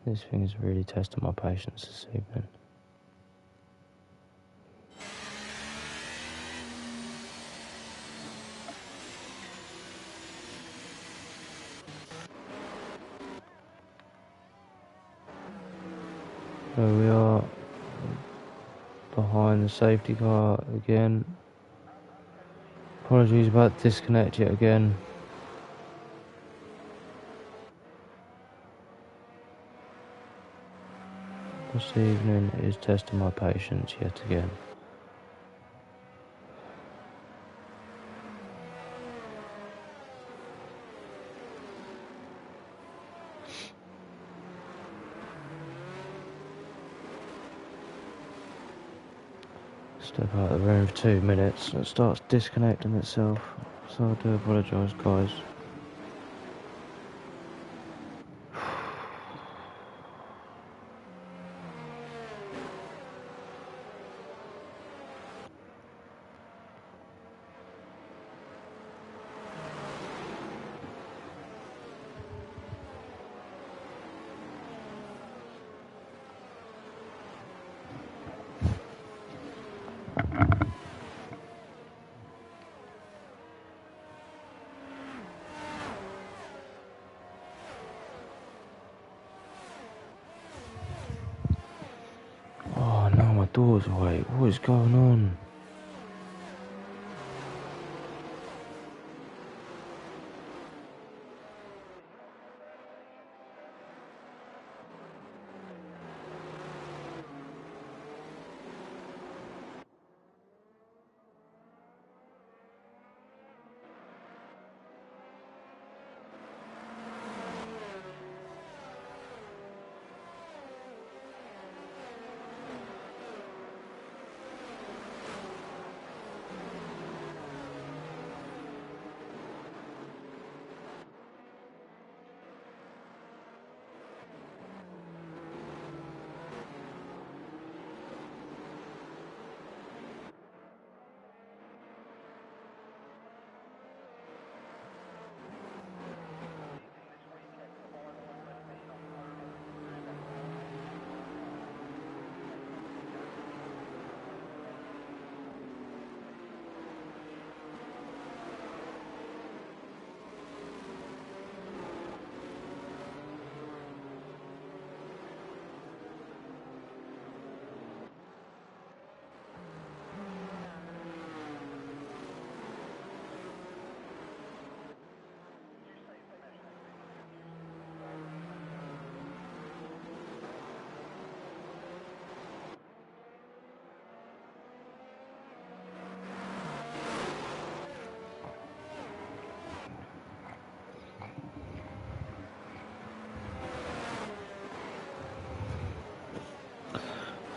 This thing is really testing my patience this evening. There we are, behind the safety car again. Apologies about disconnect yet again. This evening is testing my patience yet again. Step out of the room for 2 minutes and it starts disconnecting itself, so I do apologise, guys. Oh no, my door's awake. What is going on?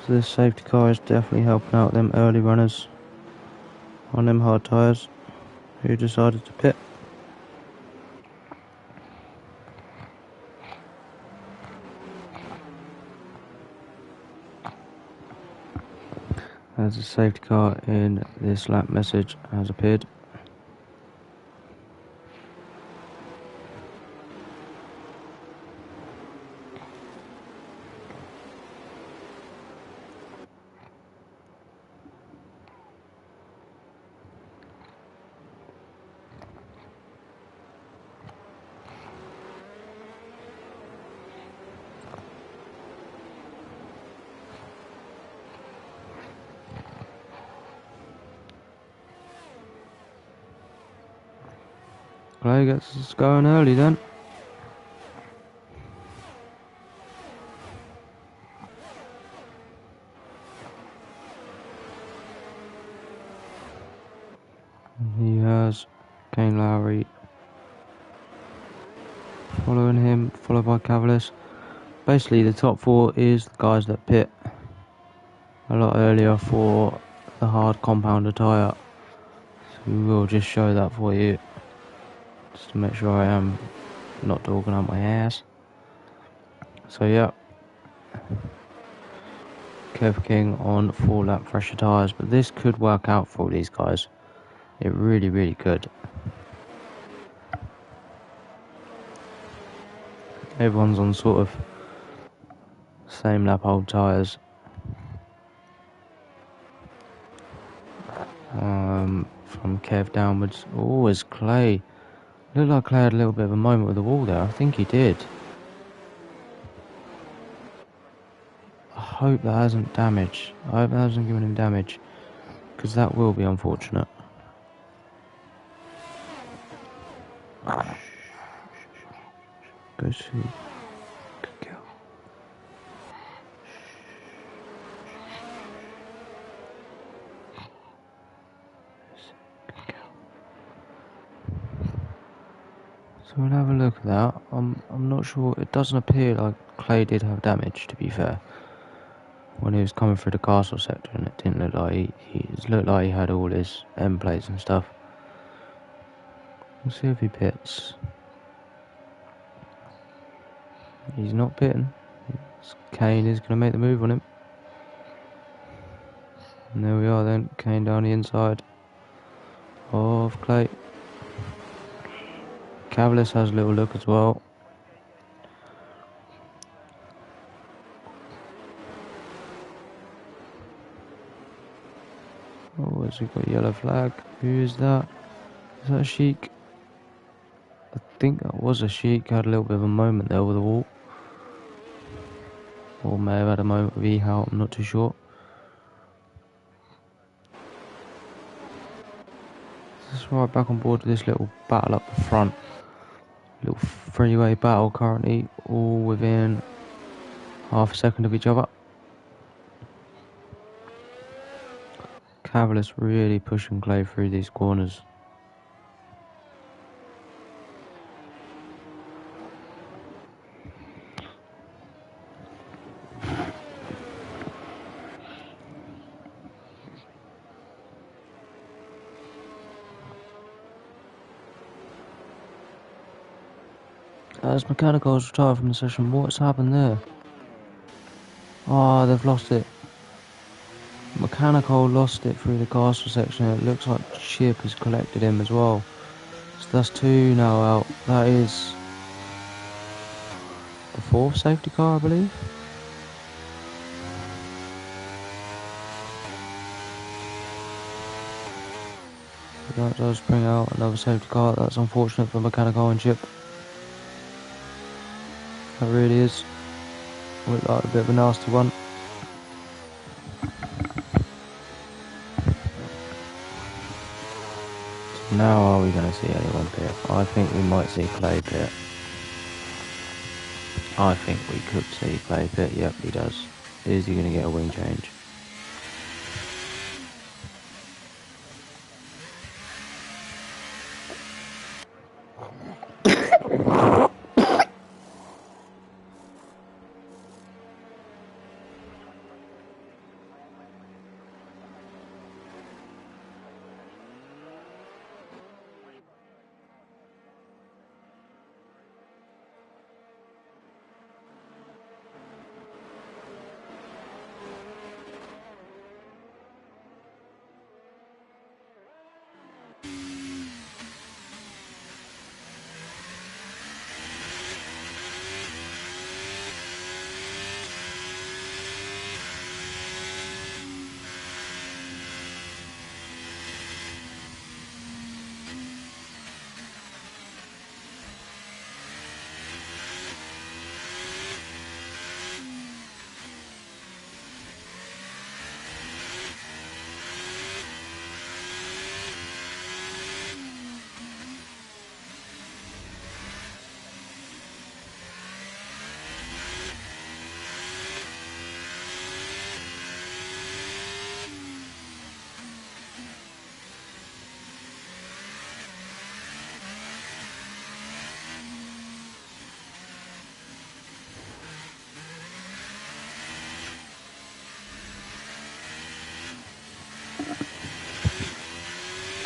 So this safety car is definitely helping out them early runners on them hard tyres who decided to pit. As a safety car in this lap message has appeared. Clay gets us going early then. He has Kane Lowry following him, followed by Cavalis. Basically the top four is the guys that pit a lot earlier for the hard compounder tyre. So we will just show that for you, just to make sure I am not talking out my ass. So yeah, Kev King on 4 lap pressure tyres, but this could work out for these guys. It really could. Everyone's on sort of Same lap old tyres. From Kev downwards. Oh, it's Clay. Looked like Clay had a little bit of a moment with the wall there. I think he did. I hope that hasn't damaged. I hope that hasn't given him damage. Because that will be unfortunate. Go see. Good girl. So we'll have a look at that. I'm not sure. It doesn't appear like Clay did have damage, to be fair. When he was coming through the castle sector, and it didn't look like he looked like he had all his end plates and stuff. We'll see if he pits. He's not pitting. Kane is going to make the move on him. And there we are then. Kane down the inside of Clay. Cavalis has a little look as well. Oh, has he got a yellow flag? Who is that? Is that a Sheik? I think that was a Sheik. Had a little bit of a moment there with the wall. Or may have had a moment with Ehal, I'm not too sure. Let's right back on board with this little battle up the front. Little freeway battle currently, all within half a second of each other. Cavalis really pushing Clay through these corners. As Mechanicals retired from the session, what's happened there? Oh, they've lost it. Mechanical lost it through the castle section. It looks like Chip has collected him as well. So that's 2 now out. That is the 4th safety car, I believe. That does bring out another safety car. That's unfortunate for Mechanical and Chip. That really is. Looked like a bit of a nasty one. So now are we going to see anyone pit? I think we might see Clay pit. I think we could see Clay pit. Yep, he does. Is he going to get a wing change?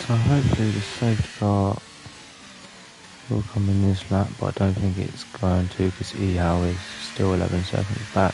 So hopefully the safety car will come in this lap, but I don't think it's going to because Ehal is still 11 seconds back.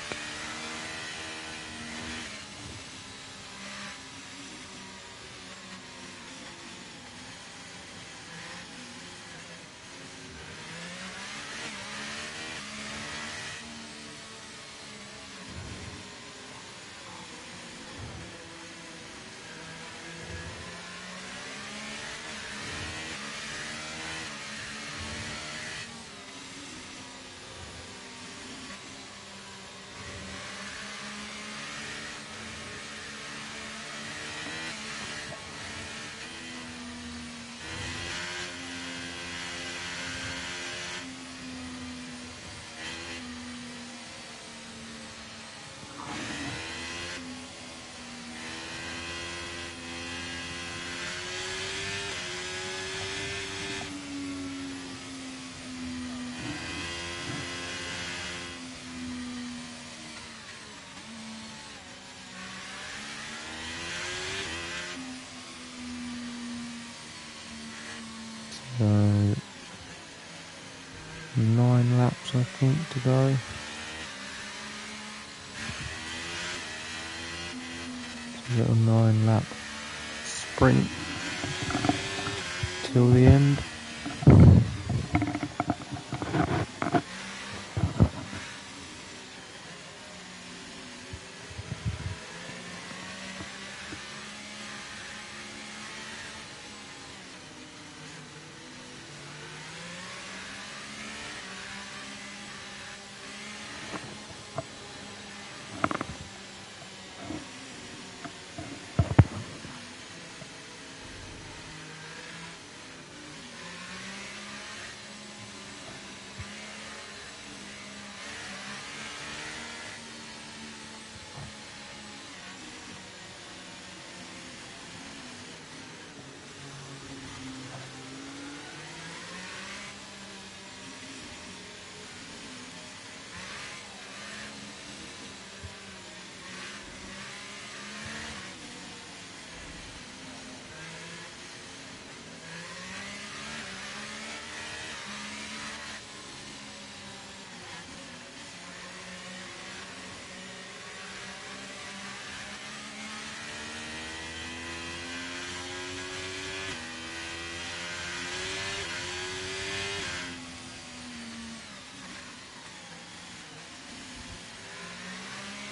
So 9 laps I think to go. It's a little 9 lap sprint till the end.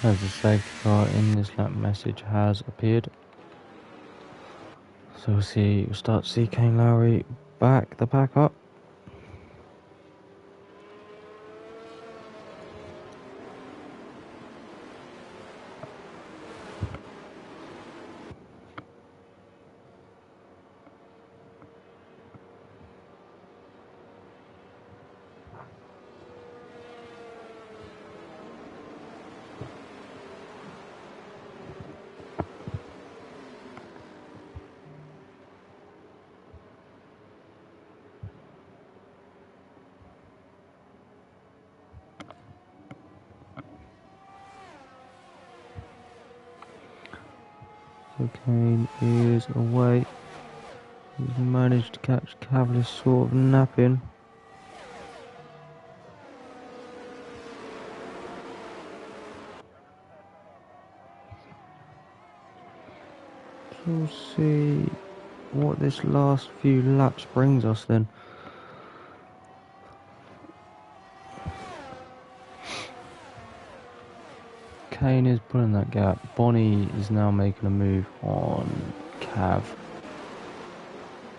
As a safety car in this lap message has appeared. So we'll start to see Kane Lowry back the pack up. So Kane is away. He's managed to catch Cavill sort of napping. So we'll see what this last few laps brings us then. Kane is pulling that gap. Bonnie is now making a move on Cav.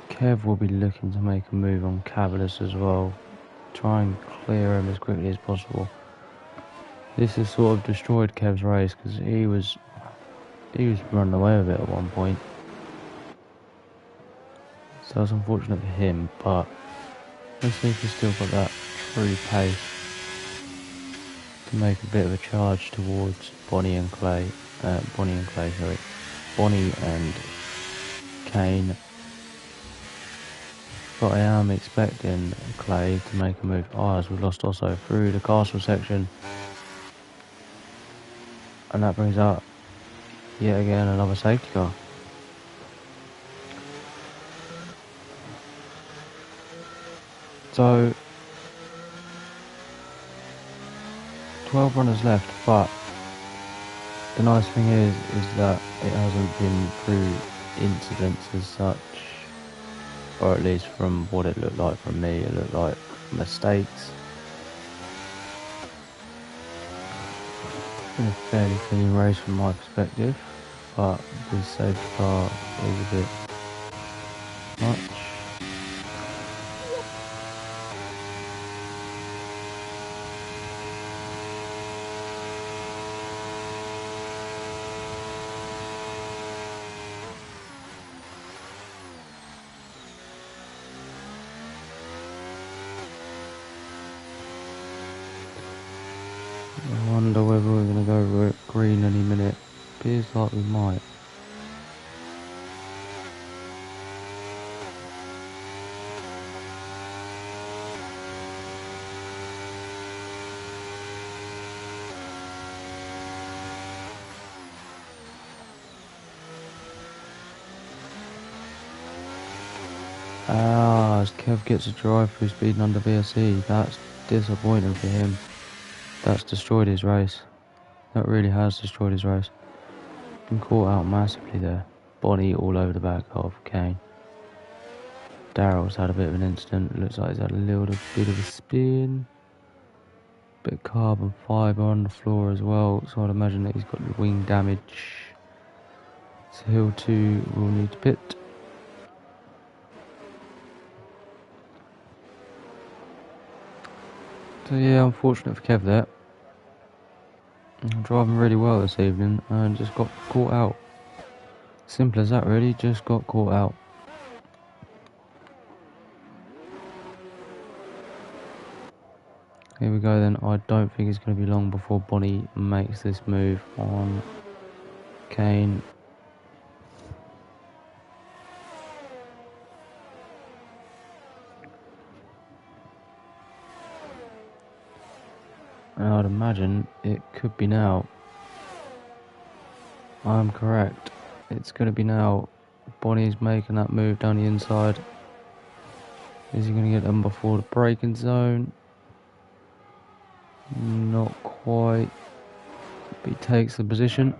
Kev will be looking to make a move on Cavillus as well. Try and clear him as quickly as possible. This has sort of destroyed Kev's race because he was running away with it at one point. So that's unfortunate for him, but let's see if he's still got that true pace to make a bit of a charge towards Bonnie and Kane. But I am expecting Clay to make a move. As we've lost also through the castle section. And that brings up yet again another safety car. So 12 runners left, but the nice thing is that it hasn't been through incidents as such, or at least from what it looked like from me, it looked like mistakes. It's been a fairly clean race from my perspective, but this safety car is a bit much. I wonder whether we're going to go green any minute. Appears like we might. As Kev gets a drive through speeding under VSE, that's disappointing for him. That's destroyed his race. That really has destroyed his race. Been caught out massively there. Bonnie all over the back of Kane. Daryl's had a bit of an incident. Looks like he's had a little bit of a spin. Bit of carbon fibre on the floor as well, so I'd imagine that he's got wing damage. So Hill 2 will need to pit. So yeah, unfortunate for Kev there. I'm driving really well this evening and just got caught out. Simple as that really, just got caught out. Here we go then. I don't think it's going to be long before Bonnie makes this move on Kane. And I'd imagine it could be now. I'm correct. It's going to be now. Bonnie's making that move down the inside. Is he going to get them before the braking zone? Not quite. But he takes the position.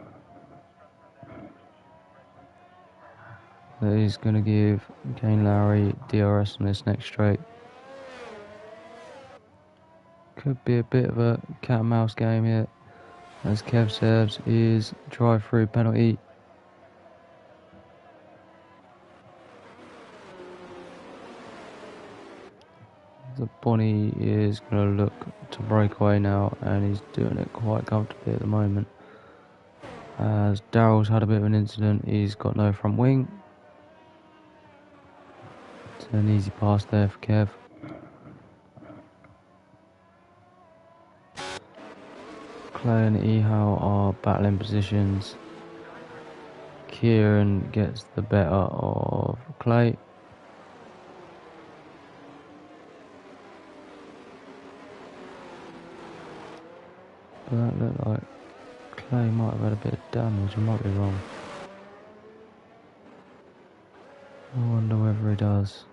That he's going to give Kane Lowry DRS on this next straight. Could be a bit of a cat and mouse game here. As Kev serves his drive-through penalty. The Bonnie is going to look to break away now, and he's doing it quite comfortably at the moment. As Daryl's had a bit of an incident, he's got no front wing. It's an easy pass there for Kev. Clay and Ehal are battling positions. Kieran gets the better of Clay. But that looked like Clay might have had a bit of damage, I might be wrong. I wonder whether he does.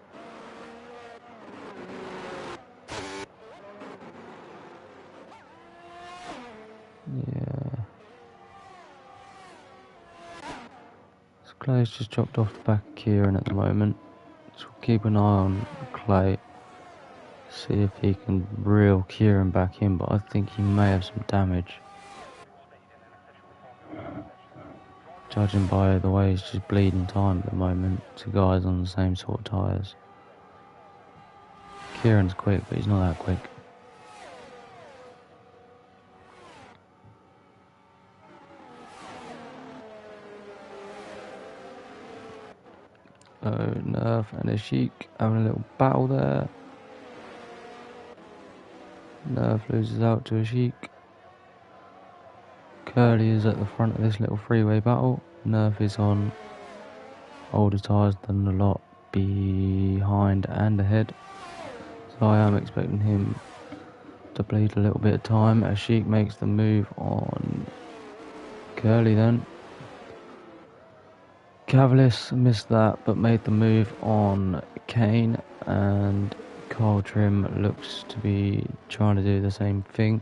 Yeah. So Clay's just dropped off the back of Kieran at the moment. So we'll keep an eye on Clay. See if he can reel Kieran back in, but I think he may have some damage. Judging by the way he's just bleeding time at the moment to guys on the same sort of tyres. Kieran's quick, but he's not that quick. Oh, Nerf and Ashik having a little battle there. Nerf loses out to Ashik. Curly is at the front of this little freeway battle. Nerf is on older tyres than a lot behind and ahead. So I am expecting him to bleed a little bit of time. Ashik makes the move on Curly then. Cavalis missed that but made the move on Kane, and Carl Trim looks to be trying to do the same thing.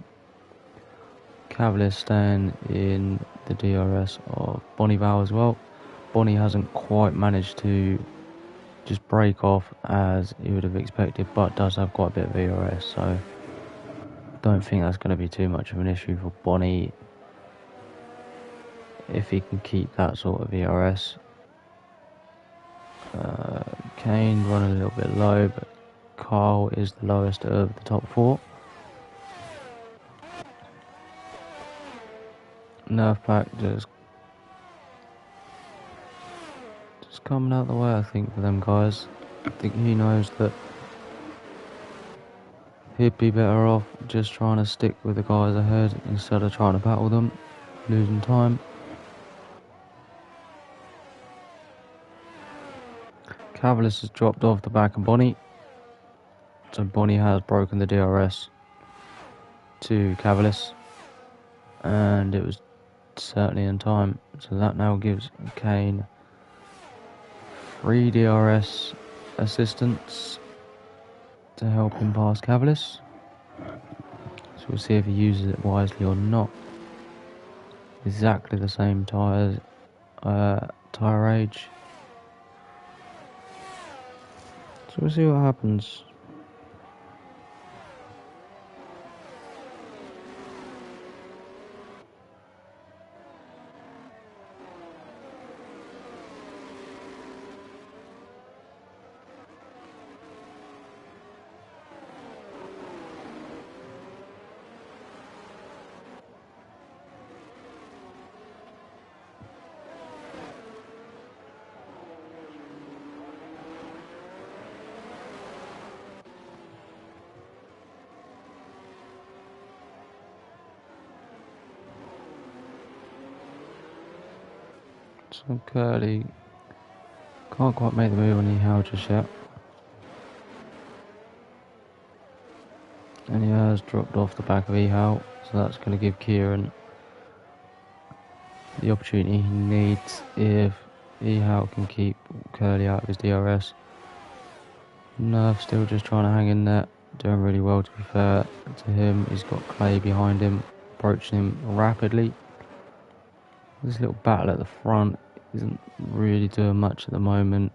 Cavalis staying in the DRS of Bonnie Val as well. Bonnie hasn't quite managed to just break off as he would have expected, but does have quite a bit of VRS, so don't think that's going to be too much of an issue for Bonnie if he can keep that sort of VRS. Kane running a little bit low, but Carl is the lowest of the top four. Nerf pack just coming out of the way, I think, for them guys. I think he knows that he'd be better off just trying to stick with the guys ahead instead of trying to battle them, losing time. Cavalis has dropped off the back of Bonnie, so Bonnie has broken the DRS to Cavalis, and it was certainly in time, so that now gives Kane 3 DRS assistance to help him pass Cavalis. So we'll see if he uses it wisely or not. Exactly the same tyre age. So we'll see what happens. So Curly can't quite make the move on Ehal just yet. And he has dropped off the back of Ehal, so that's going to give Kieran the opportunity he needs if Ehal can keep Curly out of his DRS. Nerf still just trying to hang in there, doing really well to be fair to him. He's got Clay behind him, approaching him rapidly. This little battle at the front isn't really doing much at the moment.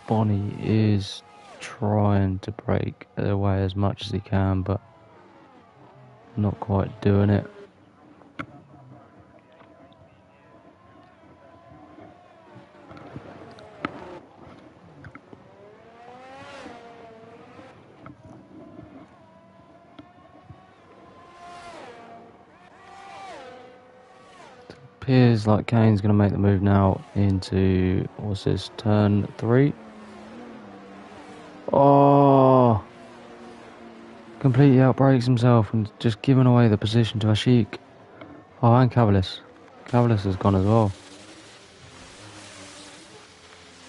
Bonnie is trying to break away as much as he can, but not quite doing it. Appears like Kane's going to make the move now into, what's this, turn 3. Oh! Completely outbreaks himself and just giving away the position to Ashik. Oh, and Cavalis. Cavalis has gone as well.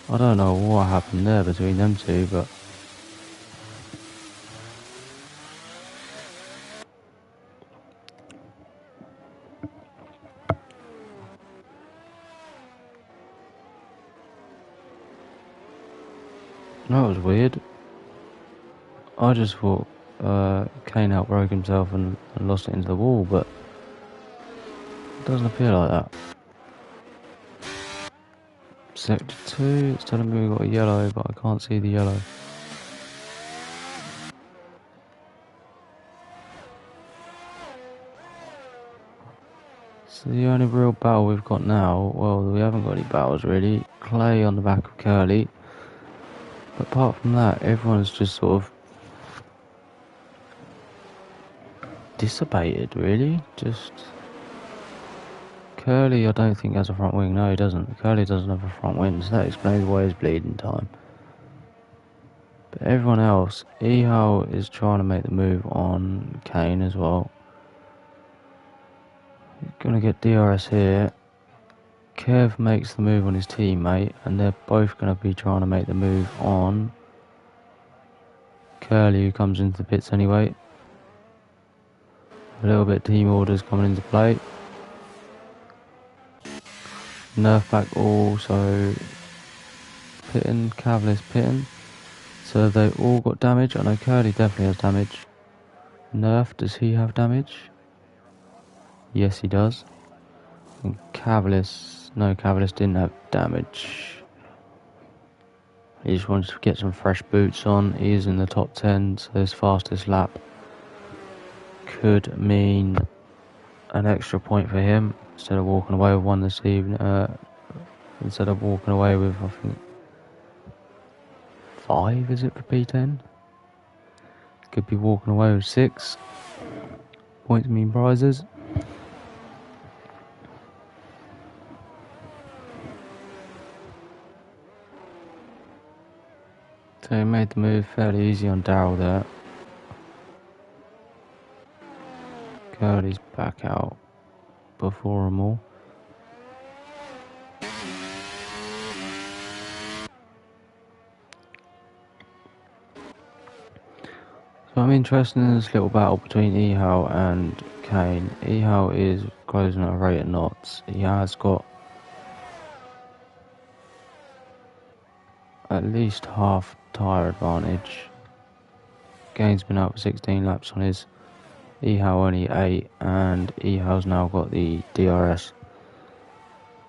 I don't know what happened there between them two, but... that was weird. I just thought Kane outbroke himself and lost it into the wall, but it doesn't appear like that. Sector 2, it's telling me we've got a yellow, but I can't see the yellow. So the only real battle we've got now, well, we haven't got any battles really. Clay on the back of Curly. But apart from that, everyone's just sort of dissipated, really. Just... Curly, I don't think has a front wing. No, he doesn't. Curly doesn't have a front wing, so that explains why he's bleeding time. But everyone else, Ehal is trying to make the move on Kane as well. He's going to get DRS here. Kev makes the move on his teammate, and they're both going to be trying to make the move on Curly, who comes into the pits anyway. A little bit of team orders coming into play. Nerf back also pitting, Cavalis pitting. So they all got damage. I know Curly definitely has damage. Nerf, does he have damage? Yes, he does. And Cavalis, no, Cavalis didn't have damage. He just wants to get some fresh boots on. He is in the top 10, so his fastest lap could mean an extra point for him instead of walking away with one this evening. Instead of walking away with, I think, 5, is it, for P10? Could be walking away with 6. Points mean prizes. So he made the move fairly easy on Daryl there. Curly's back out before them all. So I'm interested in this little battle between Ehau and Kane. Ehau is closing at a rate of knots. He has got at least half tyre advantage. Kane's been out for 16 laps on his, Ehau only 8, and Ehau's now got the DRS.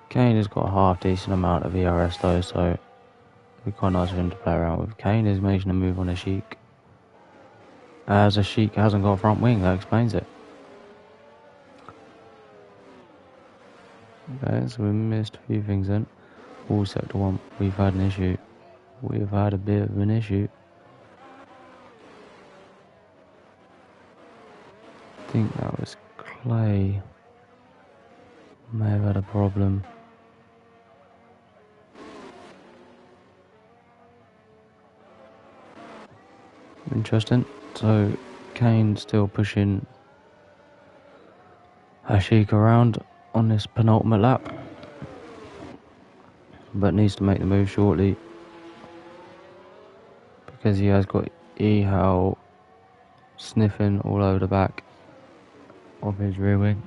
Kane has got a half decent amount of ERS though, so it'd be quite nice for him to play around with. Kane is making a move on Ashik. As Ashik hasn't got a front wing, that explains it. Okay, so we missed a few things then. All sector 1, we've had an issue. We've had a bit of an issue. I think that was Clay. May have had a problem. Interesting. So Kane still pushing Ashik around on this penultimate lap, but needs to make the move shortly because he has got Ehau sniffing all over the back of his rear wing.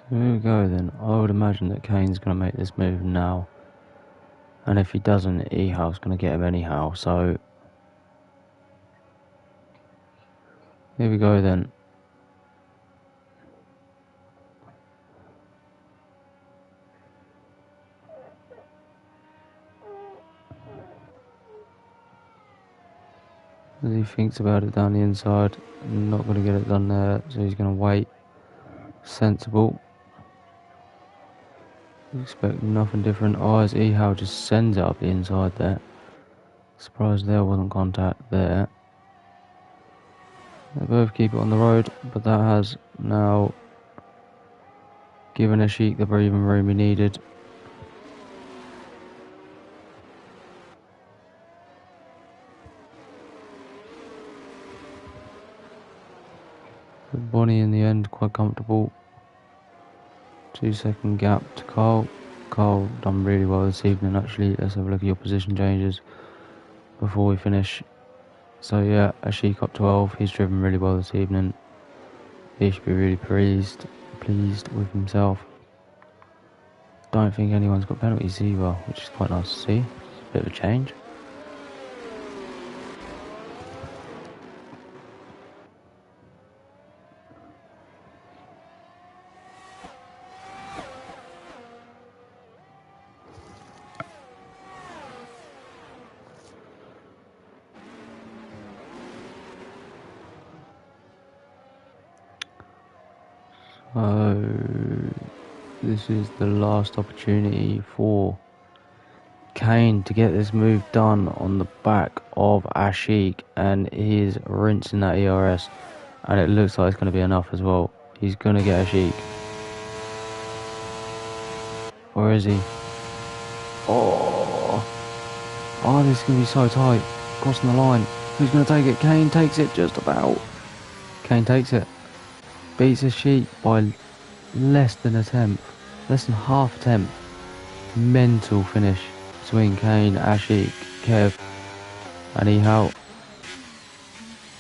So here we go then. I would imagine that Kane's going to make this move now. And if he doesn't, Ehau's going to get him anyhow. So here we go then. As he thinks about it down the inside, not going to get it done there, so he's going to wait. Sensible. Expect nothing different. Oh, as Ehau just sends it up the inside there. Surprised there wasn't contact there. They both keep it on the road, but that has now given Ashik the breathing room he needed. But Bonnie in the end quite comfortable. 2-second gap to Carl. Carl done really well this evening actually. Let's have a look at your position changes before we finish. So yeah, Ashik up 12, he's driven really well this evening. He should be really pleased with himself. Don't think anyone's got penalties either, which is quite nice to see. It's a bit of a change. So this is the last opportunity for Kane to get this move done on the back of Ashik, and he's rinsing that ERS, and it looks like it's going to be enough as well. He's going to get Ashik. Or is he? Oh, this is going to be so tight. Crossing the line. Who's going to take it? Kane takes it just about. Kane takes it. Beats Ashik by less than a tenth. Less than half a tenth. Mental finish between Kane, Ashik, Kev and Ehau.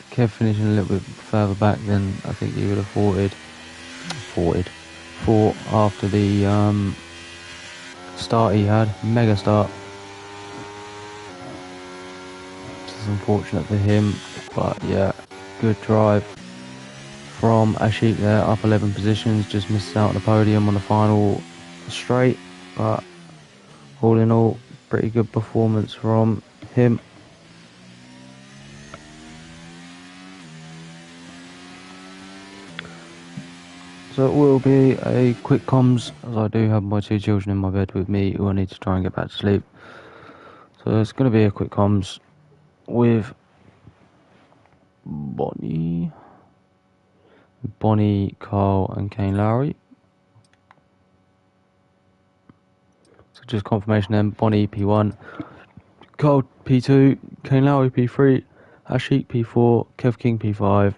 Kev finishing a little bit further back than I think he would have thought after the start he had. Mega start. This is unfortunate for him, but yeah, good drive from Ashik there, up 11 positions, just missed out on the podium on the final straight, but all in all, pretty good performance from him. So it will be a quick comms, as I do have my two children in my bed with me who I need to try and get back to sleep. So it's going to be a quick comms with Bonnie, Carl and Kane Lowry. So just confirmation then, Bonnie P1, Carl P2, Kane Lowry P3, Ashik P4, Kev King P5,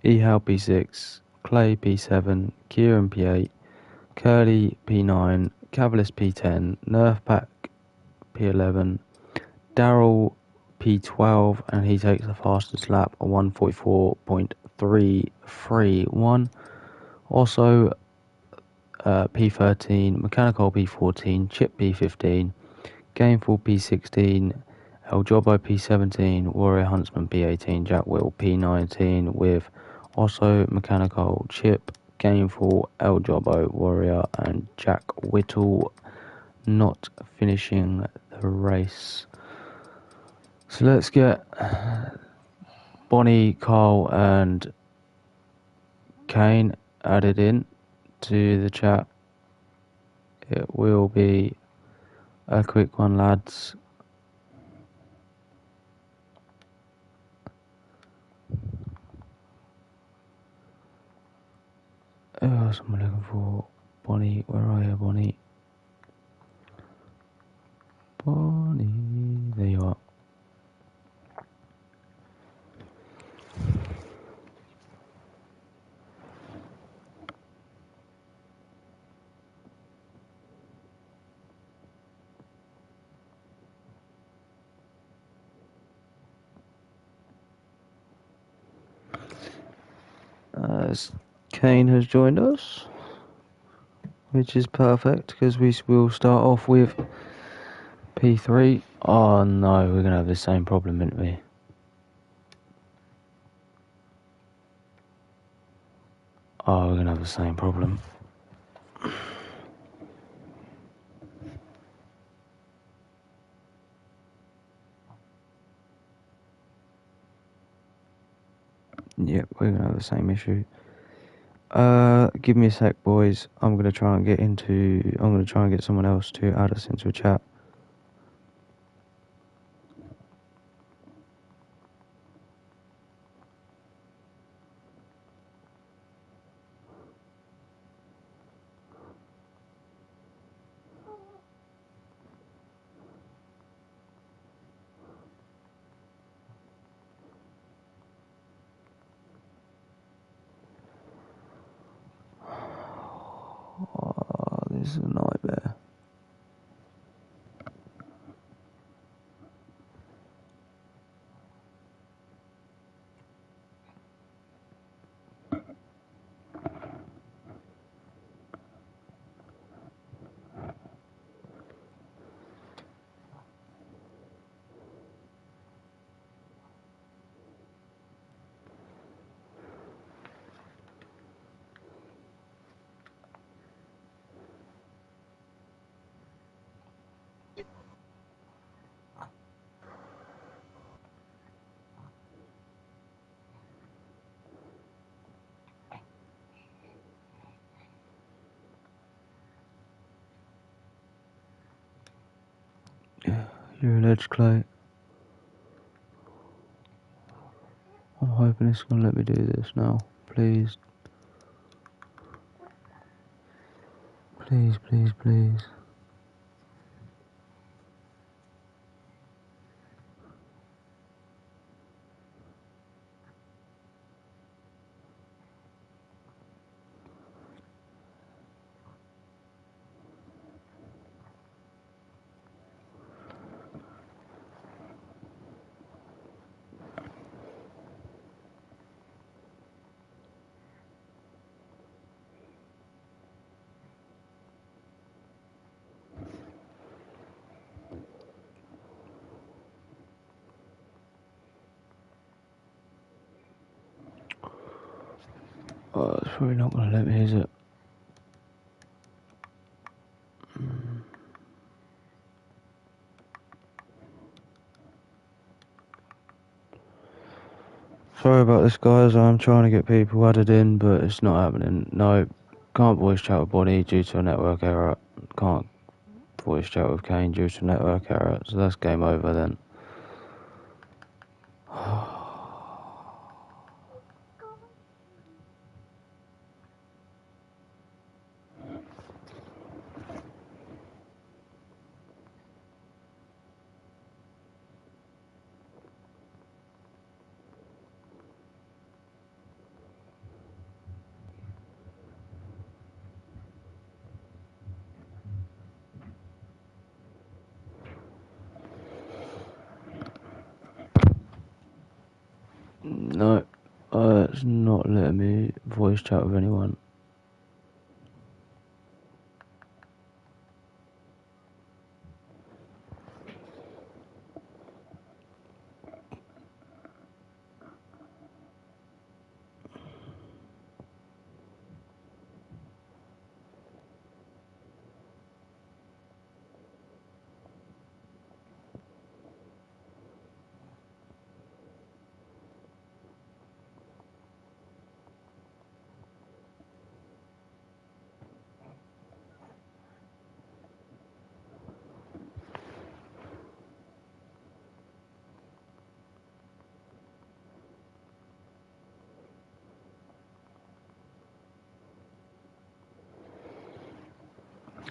Ehal P6, Clay P7, Kieran P8, Curly P9, Cavalis P10, Nerf Pack P11, Daryl P12, and he takes the fastest lap of 144.331. Also, P13, Mechanical P14, Chip P15, Gameful P16, El Jobbo P17, Warrior Huntsman P18, Jack Will P19, with also Mechanical, Chip, Gameful, El Jobbo, Warrior, and Jack Whittle not finishing the race. So let's get Bonnie, Carl, and Kane added in to the chat. It will be a quick one, lads. Who else am I looking for? Bonnie, where are you, Bonnie? Bonnie, there you are. Kane has joined us, which is perfect because we will start off with P3. Oh no, we're gonna have the same problem, aren't we? Oh, we're gonna have the same problem. Yep, we're gonna have the same issue. Give me a sec, boys. I'm gonna try and get someone else to add us into a chat. Oh, this is a nightmare. You're an edge, Clay. I'm hoping it's gonna let me do this now. Please. Please, please, please. Oh, it's probably not gonna let me, is it? Sorry about this, guys. I'm trying to get people added in, but it's not happening. No, Can't voice chat with Bonnie due to a network error. Can't voice chat with Kane due to a network error. So that's game over then. No, it's not letting me voice chat with anyone.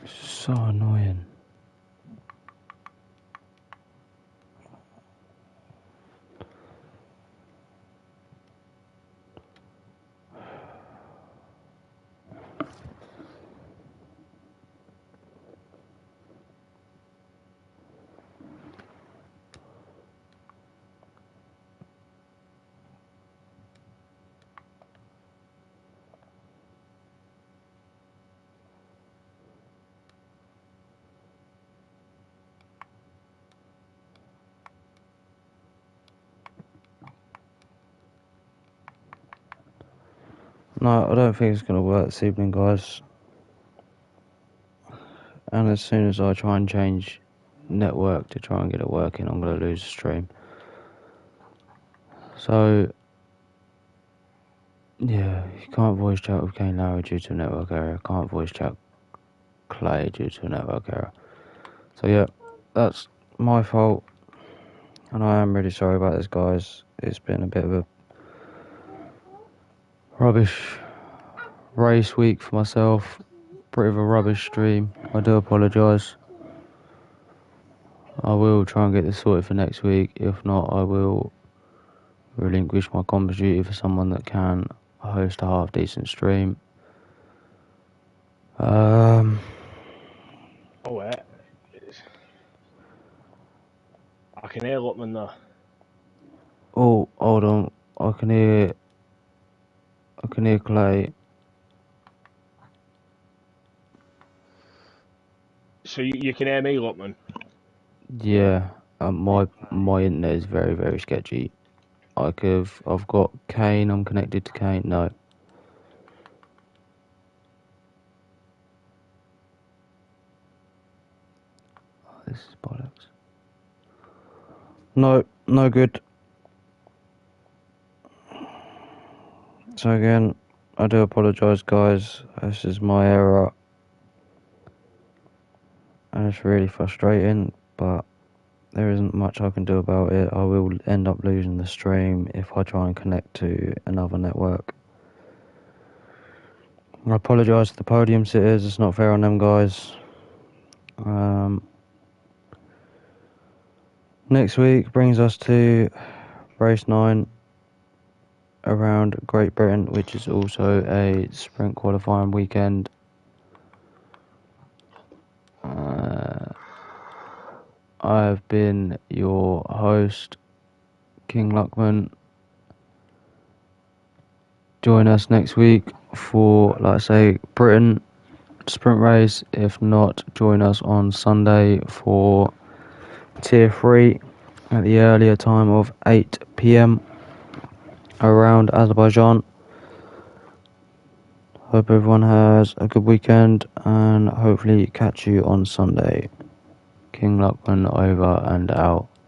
So annoying. No, I don't think it's going to work this evening, guys. And as soon as I try and change network to try and get it working, I'm going to lose the stream. So, yeah, you can't voice chat with Kane Lowry due to a network error. Can't voice chat Clay due to a network error. So, yeah, that's my fault. And I am really sorry about this, guys. It's been a bit of a rubbish race week for myself. Bit of a rubbish stream. I do apologise. I will try and get this sorted for next week. If not, I will relinquish my comms duty for someone that can host a half decent stream. Oh, wait. I can hear Lutman though. Oh, hold on. I can hear Clay. So you can hear me, Lutman? Yeah, my internet is very, very sketchy. I've got Kane. I'm connected to Kane. No. Oh, this is bollocks. No, no good. So again, I do apologise, guys. This is my error, and it's really frustrating. But there isn't much I can do about it. I will end up losing the stream if I try and connect to another network. I apologise to the podium sitters. It's not fair on them, guys. Next week brings us to race 9 around Great Britain, which is also a sprint qualifying weekend. I've been your host, King Luckman. Join us next week for, like I say, Britain sprint race. If not, join us on Sunday for Tier 3 at the earlier time of 8 PM around Azerbaijan. Hope everyone has a good weekend and hopefully catch you on Sunday. King Luckman over and out.